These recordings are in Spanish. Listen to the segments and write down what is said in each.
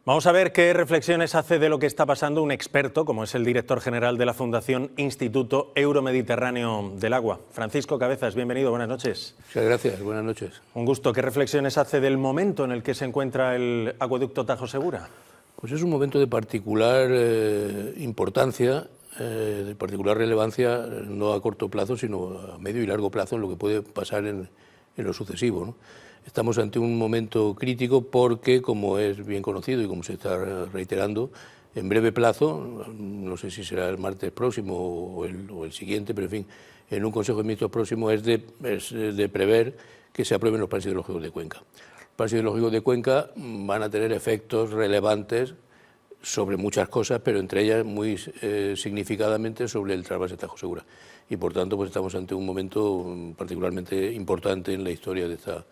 Vamos a ver qué reflexiones hace de lo que está pasando un experto, como es el director general de la Fundación Instituto Euromediterráneo del Agua. Francisco Cabezas, bienvenido, buenas noches. Muchas gracias, buenas noches. Un gusto. ¿Qué reflexiones hace del momento en el que se encuentra el acueducto Tajo Segura? Pues es un momento de particular importancia, de particular relevancia, no a corto plazo, sino a medio y largo plazo, en lo que puede pasar en lo sucesivo, ¿no? Estamos ante un momento crítico porque, como es bien conocido y como se está reiterando, en breve plazo, no sé si será el martes próximo o el siguiente, pero en fin, en un Consejo de Ministros próximo es de prever que se aprueben los planes hidrológicos de Cuenca. Los planes hidrológicos de Cuenca van a tener efectos relevantes sobre muchas cosas, pero entre ellas muy significadamente sobre el trasvase Tajo Segura. Y por tanto, pues estamos ante un momento particularmente importante en la historia de esta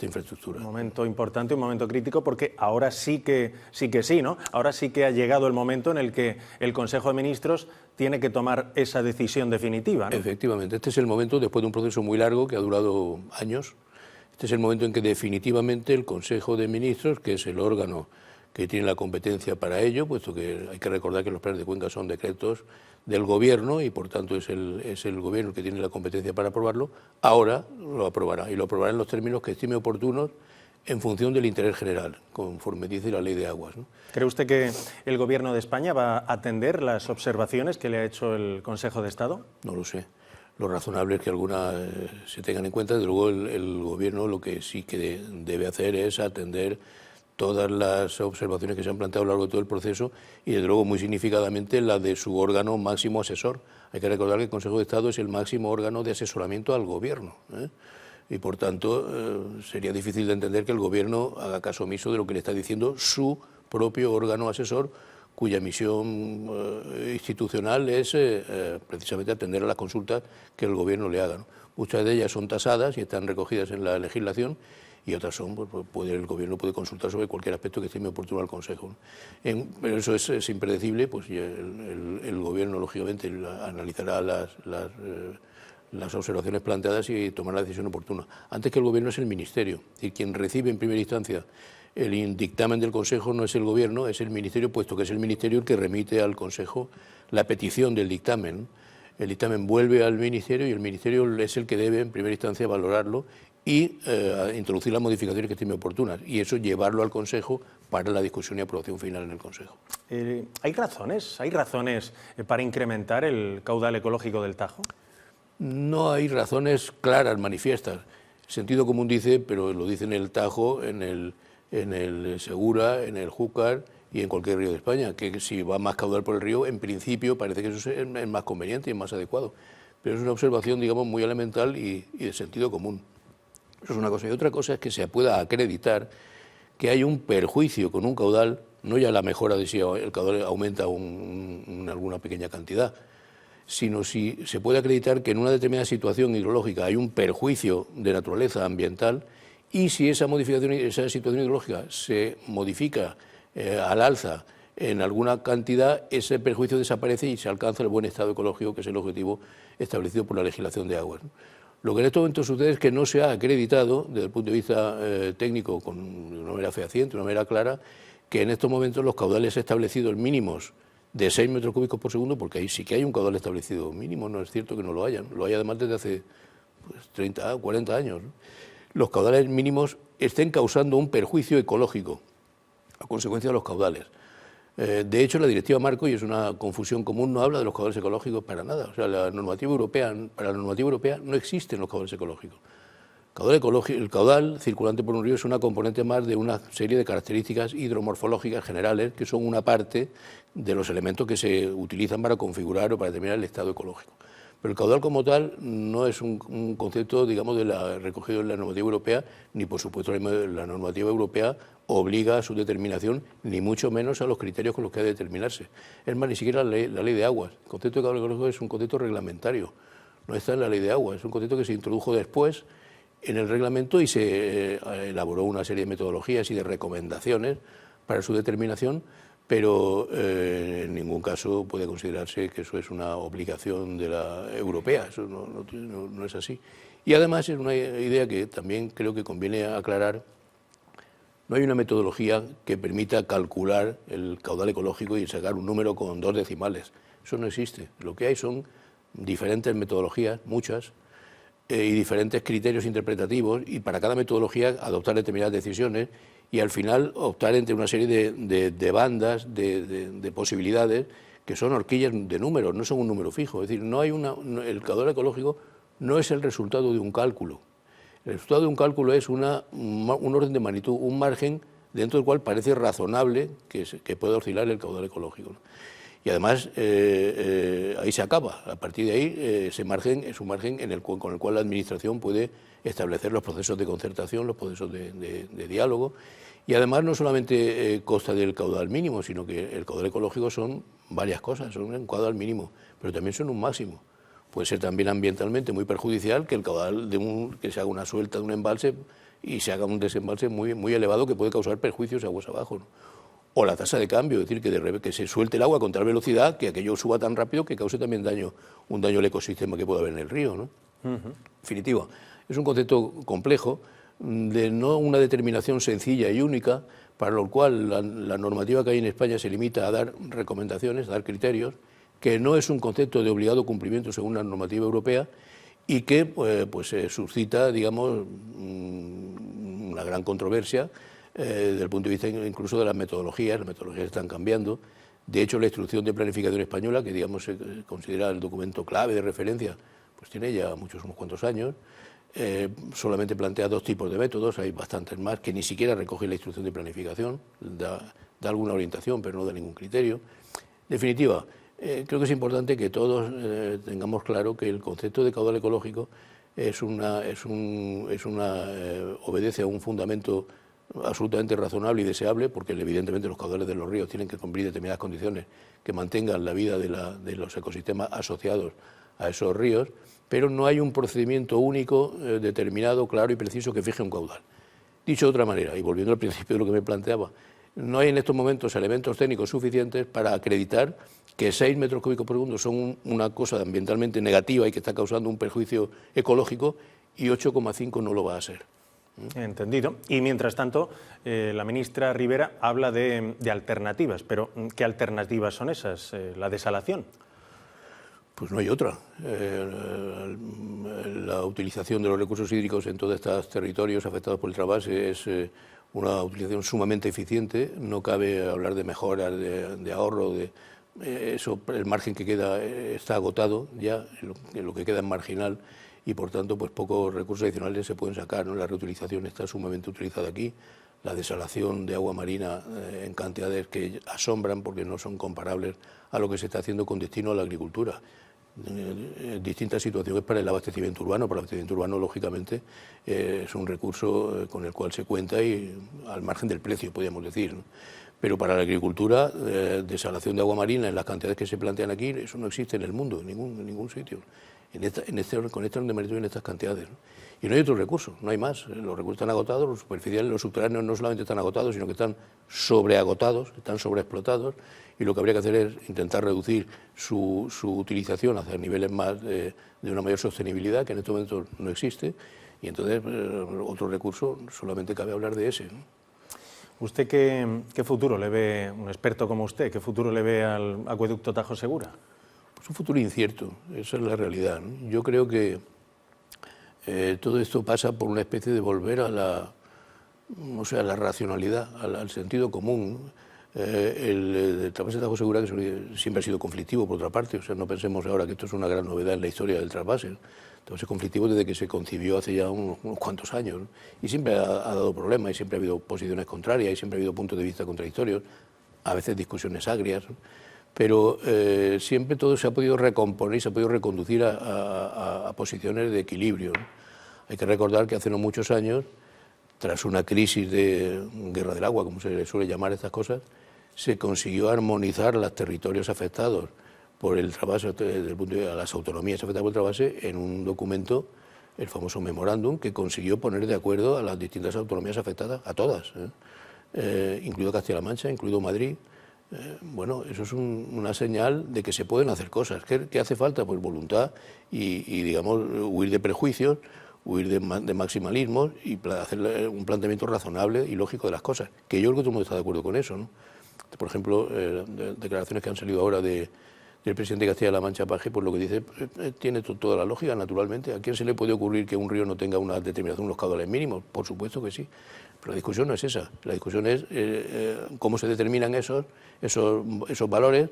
infraestructura. Un momento importante, un momento crítico, porque ahora sí, ¿no? Ahora sí que ha llegado el momento en el que el Consejo de Ministros tiene que tomar esa decisión definitiva, ¿no? Efectivamente, este es el momento, después de un proceso muy largo que ha durado años, este es el momento en que definitivamente el Consejo de Ministros, que es el órgano que tiene la competencia para ello, puesto que hay que recordar que los planes de Cuenca son decretos del Gobierno y por tanto es el Gobierno el que tiene la competencia para aprobarlo, ahora lo aprobará y lo aprobará en los términos que estime oportunos en función del interés general, conforme dice la Ley de Aguas, ¿no? ¿Cree usted que el Gobierno de España va a atender las observaciones que le ha hecho el Consejo de Estado? No lo sé. Lo razonable es que algunas se tengan en cuenta. Desde luego el Gobierno lo que sí que debe hacer es atender todas las observaciones que se han planteado a lo largo de todo el proceso y, desde luego, muy significadamente la de su órgano máximo asesor. Hay que recordar que el Consejo de Estado es el máximo órgano de asesoramiento al Gobierno, ¿eh? Y, por tanto, sería difícil de entender que el Gobierno haga caso omiso de lo que le está diciendo su propio órgano asesor, cuya misión institucional es precisamente atender a las consultas que el Gobierno le haga, ¿no? Muchas de ellas son tasadas y están recogidas en la legislación, y otras son, pues, el Gobierno puede consultar sobre cualquier aspecto que estime oportuno al Consejo, ¿no? Pero eso es impredecible, pues el Gobierno, lógicamente, analizará las observaciones planteadas y tomará la decisión oportuna. Antes que el Gobierno es el Ministerio, es decir, quien recibe en primera instancia el dictamen del Consejo no es el Gobierno, es el Ministerio, puesto que es el Ministerio el que remite al Consejo la petición del dictamen. El dictamen vuelve al Ministerio y el Ministerio es el que debe, en primera instancia, valorarlo y introducir las modificaciones que estime oportunas, y eso llevarlo al Consejo para la discusión y aprobación final en el Consejo. ¿Hay razones para incrementar el caudal ecológico del Tajo? No hay razones claras, manifiestas. El sentido común dice, pero lo dice en el Tajo, en el Segura, en el Júcar y en cualquier río de España, que si va más caudal por el río, en principio parece que eso es más conveniente y más adecuado. Pero es una observación, digamos, muy elemental y de sentido común. Eso es una cosa. Y otra cosa es que se pueda acreditar que hay un perjuicio con un caudal, no ya la mejora de si el caudal aumenta alguna pequeña cantidad, sino si se puede acreditar que en una determinada situación hidrológica hay un perjuicio de naturaleza ambiental, y si esa situación hidrológica se modifica al alza en alguna cantidad, ese perjuicio desaparece y se alcanza el buen estado ecológico, que es el objetivo establecido por la legislación de aguas, ¿no? Lo que en este momento sucede es que no se ha acreditado, desde el punto de vista técnico, de una manera fehaciente, de una manera clara, que en estos momentos los caudales establecidos mínimos de 6 metros cúbicos por segundo, porque ahí sí que hay un caudal establecido mínimo, no es cierto que no lo hayan, lo hay además desde hace 30, 40 años, ¿no? Los caudales mínimos estén causando un perjuicio ecológico a consecuencia de los caudales. De hecho, la directiva marco, y es una confusión común, no habla de los caudales ecológicos para nada. O sea, para la normativa europea no existen los caudales ecológicos. El caudal circulante por un río es una componente más de una serie de características hidromorfológicas generales que son una parte de los elementos que se utilizan para configurar o para determinar el estado ecológico. Pero el caudal como tal no es un concepto, digamos, recogido en la normativa europea, ni por supuesto la normativa europea obliga a su determinación, ni mucho menos a los criterios con los que ha de determinarse. Es más, ni siquiera la ley de aguas. El concepto de caudal ecológico es un concepto reglamentario, no está en la ley de aguas, es un concepto que se introdujo después en el reglamento y se elaboró una serie de metodologías y de recomendaciones para su determinación, pero en ningún caso puede considerarse que eso es una obligación de la europea, eso no es así. Y además es una idea que también creo que conviene aclarar, no hay una metodología que permita calcular el caudal ecológico y sacar un número con 2 decimales. Eso no existe. Lo que hay son diferentes metodologías, muchas, y diferentes criterios interpretativos, y para cada metodología adoptar determinadas decisiones y al final optar entre una serie de bandas, de posibilidades, que son horquillas de números, no son un número fijo. Es decir, el caudal ecológico no es el resultado de un cálculo. El resultado de un cálculo es un orden de magnitud, un margen dentro del cual parece razonable que pueda oscilar el caudal ecológico, ¿no? Y además ahí se acaba. A partir de ahí ese margen es un margen con el cual la Administración puede establecer los procesos de concertación, los procesos de diálogo. Y además no solamente consta del caudal mínimo, sino que el caudal ecológico son varias cosas, son un caudal mínimo, pero también son un máximo. Puede ser también ambientalmente muy perjudicial que el caudal que se haga una suelta de un embalse y se haga un desembalse muy elevado que puede causar perjuicios aguas abajo, ¿no? O la tasa de cambio, es decir, que se suelte el agua con tal velocidad que aquello suba tan rápido que cause también un daño al ecosistema que pueda haber en el río, ¿no? En definitiva, es un concepto complejo, de no una determinación sencilla y única, para lo cual la normativa que hay en España se limita a dar recomendaciones, a dar criterios, que no es un concepto de obligado cumplimiento según la normativa europea y que suscita, digamos, una gran controversia desde el punto de vista incluso de las metodologías están cambiando. De hecho, la Instrucción de Planificación Española, que digamos se considera el documento clave de referencia, pues tiene ya unos cuantos años, solamente plantea 2 tipos de métodos, hay bastantes más que ni siquiera recoge la Instrucción de Planificación, da alguna orientación pero no da ningún criterio. En definitiva, creo que es importante que todos tengamos claro que el concepto de caudal ecológico obedece a un fundamento absolutamente razonable y deseable, porque evidentemente los caudales de los ríos tienen que cumplir determinadas condiciones que mantengan la vida de los ecosistemas asociados a esos ríos, pero no hay un procedimiento único, determinado, claro y preciso que fije un caudal. Dicho de otra manera, y volviendo al principio de lo que me planteaba, no hay en estos momentos elementos técnicos suficientes para acreditar que 6 metros cúbicos por segundo son una cosa ambientalmente negativa y que está causando un perjuicio ecológico, y 8,5 no lo va a ser. Entendido. Y mientras tanto, la ministra Ribera habla de alternativas, pero ¿qué alternativas son esas? ¿La desalación? Pues no hay otra. La utilización de los recursos hídricos en todos estos territorios afectados por el trasvase es una utilización sumamente eficiente. No cabe hablar de mejoras, de ahorro, el margen que queda está agotado ya, lo que queda es marginal, y por tanto pues pocos recursos adicionales se pueden sacar, ¿no? La reutilización está sumamente utilizada aquí, la desalación de agua marina en cantidades que asombran porque no son comparables a lo que se está haciendo con destino a la agricultura. Distintas situaciones para el abastecimiento urbano. Para el abastecimiento urbano, lógicamente, es un recurso con el cual se cuenta y al margen del precio, podríamos decir, ¿no? Pero para la agricultura, desalación de agua marina en las cantidades que se plantean aquí, eso no existe en el mundo, en ningún sitio. Con esta orden de magnitud en estas cantidades, ¿no? Y no hay otro recurso, no hay más. Los recursos están agotados, los superficiales, los subterráneos no solamente están agotados, sino que están sobreagotados, están sobreexplotados, y lo que habría que hacer es intentar reducir su utilización hacia niveles más de una mayor sostenibilidad, que en estos momentos no existe, y entonces otro recurso solamente cabe hablar de ese, ¿no? ¿Usted qué futuro le ve, un experto como usted, qué futuro le ve al acueducto Tajo Segura? Pues un futuro incierto, esa es la realidad, ¿no? Yo creo que todo esto pasa por una especie de volver a la racionalidad, al sentido común. El trasvase de Tajo Segura, que siempre ha sido conflictivo, por otra parte, o sea, no pensemos ahora que esto es una gran novedad en la historia del trasvase. Entonces es conflictivo desde que se concibió hace ya unos cuantos años, ¿no? Y siempre ha dado problemas, y siempre ha habido posiciones contrarias, y siempre ha habido puntos de vista contradictorios, a veces discusiones agrias, ¿no? Pero siempre todo se ha podido recomponer y se ha podido reconducir a posiciones de equilibrio, ¿no? Hay que recordar que hace no muchos años, tras una crisis de guerra del agua, como se le suele llamar a estas cosas, se consiguió armonizar los territorios afectados por el trasvase, desde el punto de vista de las autonomías afectadas por el trasvase, en un documento, el famoso memorándum, que consiguió poner de acuerdo a las distintas autonomías afectadas, a todas, incluido Castilla-La Mancha, incluido Madrid. Bueno, eso es una señal de que se pueden hacer cosas. ¿Qué hace falta? Pues voluntad y digamos, huir de prejuicios, huir de maximalismos y hacer un planteamiento razonable y lógico de las cosas, que yo creo que todo el mundo está de acuerdo con eso, ¿no? Por ejemplo, declaraciones que han salido ahora del presidente de Castilla-La Mancha, Paje, pues lo que dice tiene toda la lógica, naturalmente. ¿A quién se le puede ocurrir que un río no tenga una determinación, unos caudales mínimos? Por supuesto que sí. Pero la discusión no es esa. La discusión es cómo se determinan esos valores,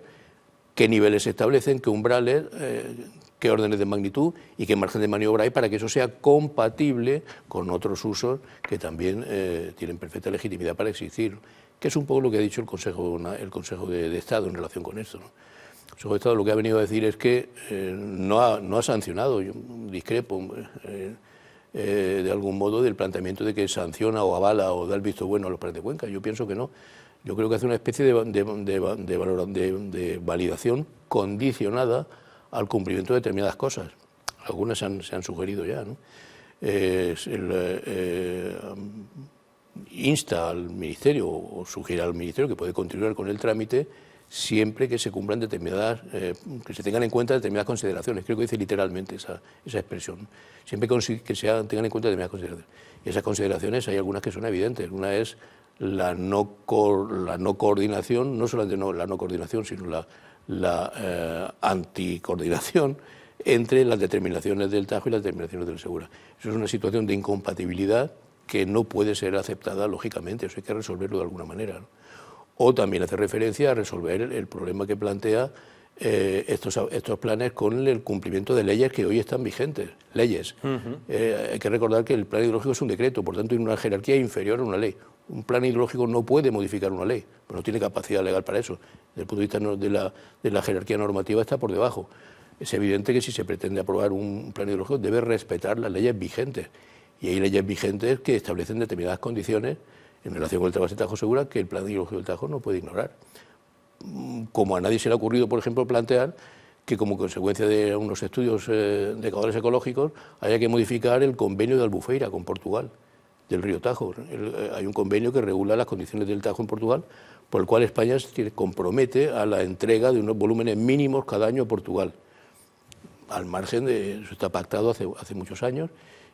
qué niveles se establecen, qué umbrales, qué órdenes de magnitud y qué margen de maniobra hay para que eso sea compatible con otros usos que también tienen perfecta legitimidad para existir, que es un poco lo que ha dicho el Consejo de Estado en relación con esto, ¿no? El Consejo de Estado lo que ha venido a decir es que no ha sancionado, yo discrepo de algún modo del planteamiento de que sanciona o avala o da el visto bueno a los planes de cuenca. Yo pienso que no. Yo creo que hace una especie de validación condicionada al cumplimiento de determinadas cosas. Algunas se han sugerido ya, ¿no? Insta al Ministerio o sugiere al Ministerio que puede continuar con el trámite siempre que se cumplan determinadas, que se tengan en cuenta determinadas consideraciones. Creo que dice literalmente esa expresión. Siempre que tengan en cuenta determinadas consideraciones. Y esas consideraciones hay algunas que son evidentes. Una es la no coordinación, no solamente la no coordinación, sino la anticoordinación entre las determinaciones del Tajo y las determinaciones del Segura. Eso es una situación de incompatibilidad que no puede ser aceptada lógicamente, eso hay que resolverlo de alguna manera, ¿no? O también hace referencia a resolver el problema que plantea estos planes con el cumplimiento de leyes que hoy están vigentes, leyes. Hay que recordar que el plan hidrológico es un decreto, por tanto, hay una jerarquía inferior a una ley. Un plan hidrológico no puede modificar una ley, pero no tiene capacidad legal para eso. Desde el punto de vista de la jerarquía normativa está por debajo. Es evidente que si se pretende aprobar un plan hidrológico debe respetar las leyes vigentes. Y hay leyes vigentes que establecen determinadas condiciones en relación con el trasvase Tajo Segura que el plan hidrológico del Tajo no puede ignorar. Como a nadie se le ha ocurrido, por ejemplo, plantear que como consecuencia de unos estudios de caudales ecológicos haya que modificar el convenio de Albufeira con Portugal, del río Tajo. Hay un convenio que regula las condiciones del Tajo en Portugal, por el cual España se compromete a la entrega de unos volúmenes mínimos cada año a Portugal. Al margen de eso está pactado hace muchos años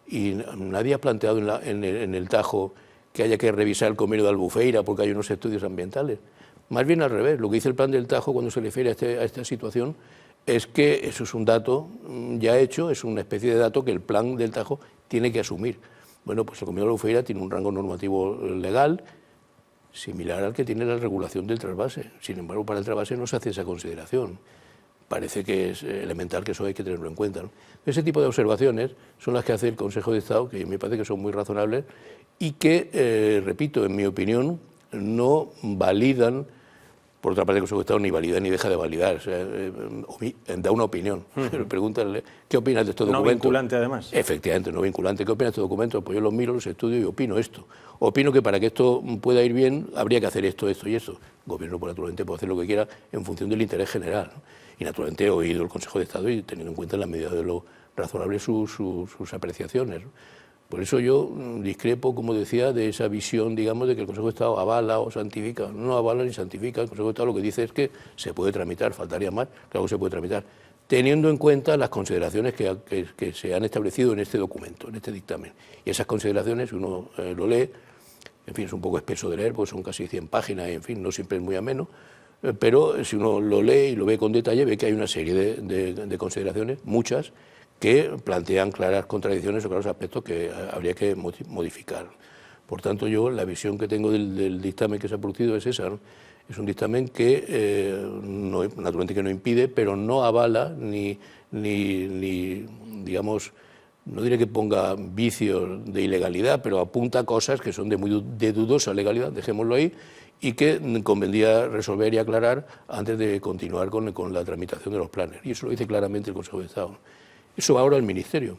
y nadie ha planteado en el Tajo que haya que revisar el convenio de Albufeira porque hay unos estudios ambientales. Más bien al revés, lo que dice el plan del Tajo cuando se refiere a esta situación es que eso es un dato ya hecho, es una especie de dato que el plan del Tajo tiene que asumir. Bueno, pues el convenio de Albufeira tiene un rango normativo legal similar al que tiene la regulación del trasvase. Sin embargo, para el trasvase no se hace esa consideración. Parece que es elemental que eso hay que tenerlo en cuenta, ¿no? Ese tipo de observaciones son las que hace el Consejo de Estado, que me parece que son muy razonables y que, repito, en mi opinión, no validan, por otra parte el Consejo de Estado ni valida ni deja de validar, o sea, da una opinión. Pero pregúntale, ¿qué opinas de estos documentos? No vinculante, además. Efectivamente, no vinculante. ¿Qué opinas de estos documentos? Pues yo los miro, los estudio y opino esto. Opino que para que esto pueda ir bien habría que hacer esto, esto y esto. El Gobierno, pues, naturalmente, puede hacer lo que quiera en función del interés general, ¿no? Y naturalmente he oído el Consejo de Estado y teniendo en cuenta en la medida de lo razonable sus apreciaciones, ¿no? Por eso yo discrepo, como decía, de esa visión, digamos, de que el Consejo de Estado avala o santifica. No avala ni santifica. El Consejo de Estado lo que dice es que se puede tramitar, faltaría más, claro que se puede tramitar, teniendo en cuenta las consideraciones que se han establecido en este documento, en este dictamen. Y esas consideraciones, si uno lo lee, en fin, es un poco espeso de leer, porque son casi 100 páginas y, en fin, no siempre es muy ameno, pero si uno lo lee y lo ve con detalle, ve que hay una serie de consideraciones, muchas, que plantean claras contradicciones o claros aspectos que habría que modificar. Por tanto, yo la visión que tengo del dictamen que se ha producido es esa, ¿no? Es un dictamen que, naturalmente que no impide, pero no avala ni digamos, no diré que ponga vicios de ilegalidad, pero apunta cosas que son de dudosa legalidad, dejémoslo ahí, y que convendría resolver y aclarar antes de continuar con la tramitación de los planes. Y eso lo dice claramente el Consejo de Estado, ¿no? Eso va ahora al Ministerio.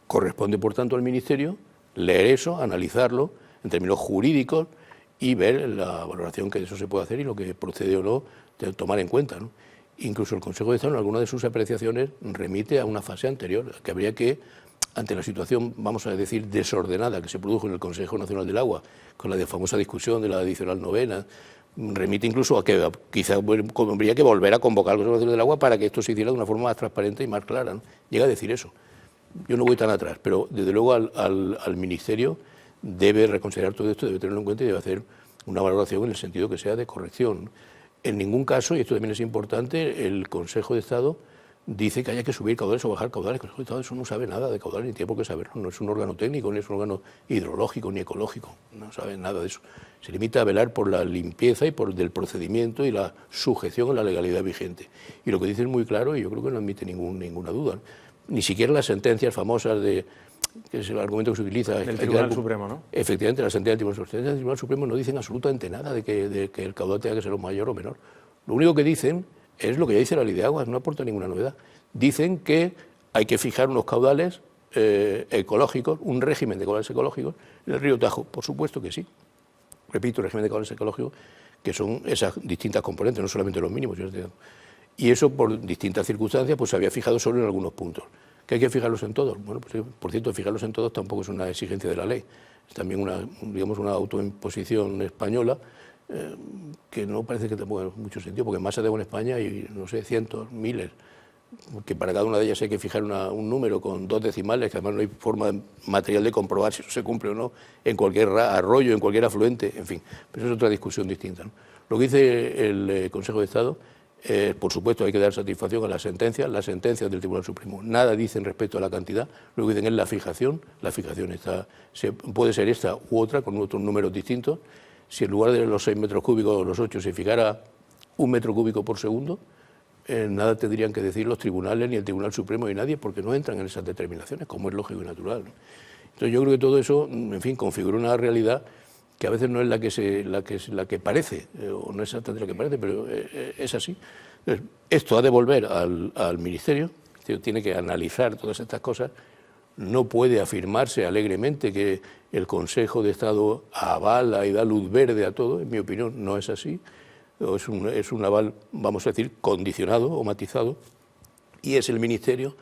Corresponde, por tanto, al Ministerio leer eso, analizarlo en términos jurídicos y ver la valoración que de eso se puede hacer y lo que procede o no de tomar en cuenta, ¿no? Incluso el Consejo de Estado, en alguna de sus apreciaciones, remite a una fase anterior, que habría que, ante la situación, vamos a decir, desordenada que se produjo en el Consejo Nacional del Agua, con la famosa discusión de la adicional novena, remite incluso a que quizá habría que volver a convocar al Consejo Nacional del Agua para que esto se hiciera de una forma más transparente y más clara, ¿no? Llega a decir eso. yo no voy tan atrás, pero desde luego al Ministerio debe reconsiderar todo esto, debe tenerlo en cuenta y debe hacer una valoración en el sentido que sea de corrección. En ningún caso, y esto también es importante, el Consejo de Estado dice que haya que subir caudales o bajar caudales. El Consejo de Estado eso no sabe nada de caudales, ni tiene por qué saberlo. No es un órgano técnico, ni es un órgano hidrológico, ni ecológico. No sabe nada de eso. Se limita a velar por la limpieza y por del procedimiento y la sujeción a la legalidad vigente. Y lo que dice es muy claro y yo creo que no admite ninguna duda. Ni siquiera las sentencias famosas de, que es el argumento que se utiliza. Del Tribunal Supremo, ¿no? Efectivamente, las sentencias del Tribunal Supremo no dicen absolutamente nada de que el caudal tenga que ser mayor o menor. Lo único que dicen es lo que ya dice la Ley de Aguas, no aporta ninguna novedad. Dicen que hay que fijar unos caudales ecológicos, un régimen de caudales ecológicos en el río Tajo. Por supuesto que sí. Repito, el régimen de caudales ecológicos, que son esas distintas componentes, no solamente los mínimos. Y eso, por distintas circunstancias, pues se había fijado solo en algunos puntos. ¿Que hay que fijarlos en todos? Bueno, pues por cierto, fijarlos en todos tampoco es una exigencia de la ley. Es también una autoimposición española que no parece que tenga mucho sentido, porque masas de agua en España hay, no sé, cientos, miles, que para cada una de ellas hay que fijar un número con 2 decimales, que además no hay forma material de comprobar si eso se cumple o no, en cualquier arroyo, en cualquier afluente, en fin. Pero eso es otra discusión distinta, ¿no? Lo que dice el Consejo de Estado, por supuesto hay que dar satisfacción a las sentencias del Tribunal Supremo. Nada dicen respecto a la cantidad, lo que dicen es la fijación puede ser esta u otra, con otros números distintos. Si en lugar de los 6 metros cúbicos o los 8 se fijara 1 metro cúbico por segundo, nada tendrían que decir los tribunales, ni el Tribunal Supremo, ni nadie, porque no entran en esas determinaciones, como es lógico y natural, ¿no? Entonces yo creo que todo eso, en fin, configura una realidad que a veces no es la que parece, o no es exactamente la que parece, pero es así. Entonces, esto ha de volver al Ministerio, tiene que analizar todas estas cosas. No puede afirmarse alegremente que el Consejo de Estado avala y da luz verde a todo. En mi opinión, no es así. Es un aval, vamos a decir, condicionado o matizado. Y es el Ministerio,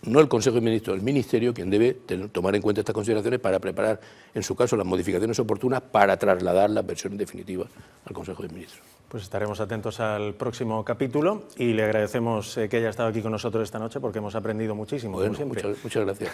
no el Consejo de Ministros, el Ministerio quien debe tomar en cuenta estas consideraciones para preparar, en su caso, las modificaciones oportunas para trasladar la versión definitiva al Consejo de Ministros. Pues estaremos atentos al próximo capítulo y le agradecemos que haya estado aquí con nosotros esta noche porque hemos aprendido muchísimo, Bueno, como siempre. muchas gracias.